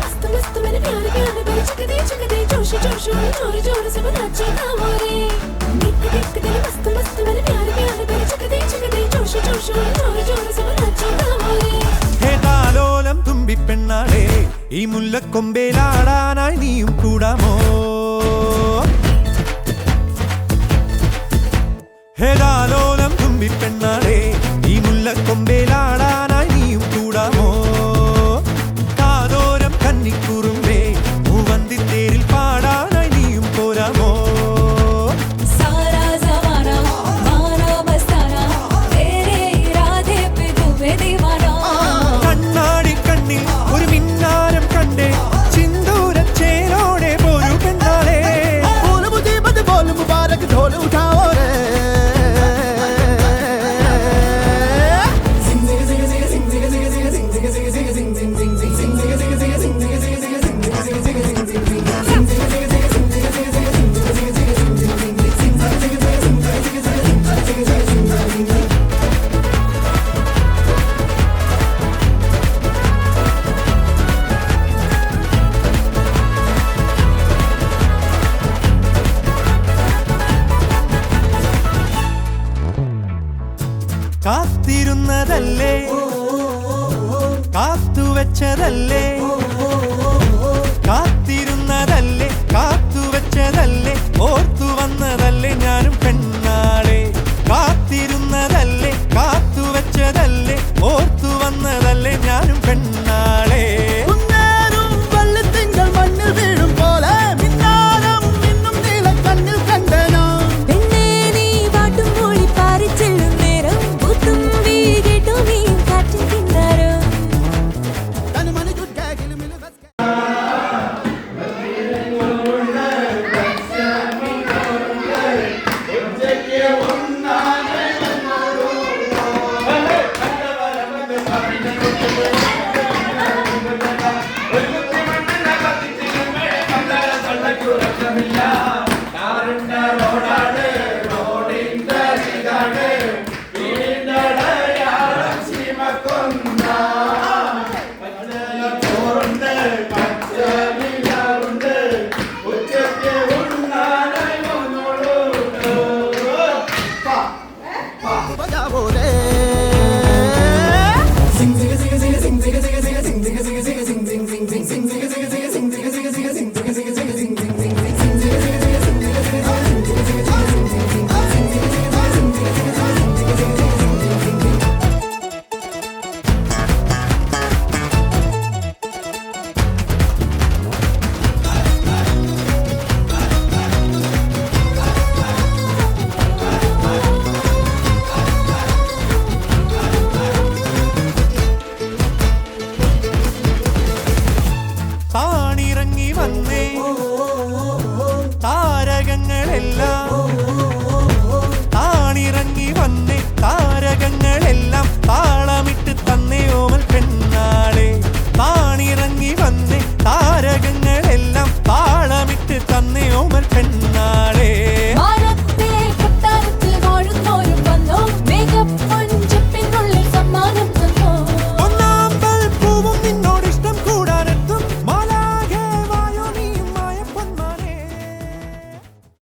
मस्त मस्त मेरे प्यारे प्यारे पर चक दे जोश जोश जोर जोर से नाचो कामोरे दिख दिख दिल मस्त मस्त मेरे प्यारे प्यारे पर चक दे जोश जोश जोर जोर से नाचो कामोरे ഹേ താലോലം തുമ്പി പെണ്ണാളേ ഈ മുല്ലക്കൊമ്പേലാടാനായി നീയും കൂടാമോ ഹേ താലോലം തുമ്പി പെണ്ണാളേ ഈ മുല്ലക്കൊമ്പേലാടാനായി നീയും കൂടാമോ കാതോരം കന്നിക്കുറുമ്പേ മൂവന്തിത്തേരിൽ പാടാനായി നീയും പോരാമോ सारा ज़माना माना मस्ताना तेरे इरादे पे डूबे दीवाना കണ്ണാടി കണ്ണിൽ ഒരു മിന്നാരം കണ്ടേ ചിന്തൂരച്ചേരോടെ പോരു പെണ്ണാളേ बोल मुसीबत बोल मुबारक ढोल उठाओ रे കാത്തിരുന്നതല്ലേ കാത്തുവെച്ചതല്ലേ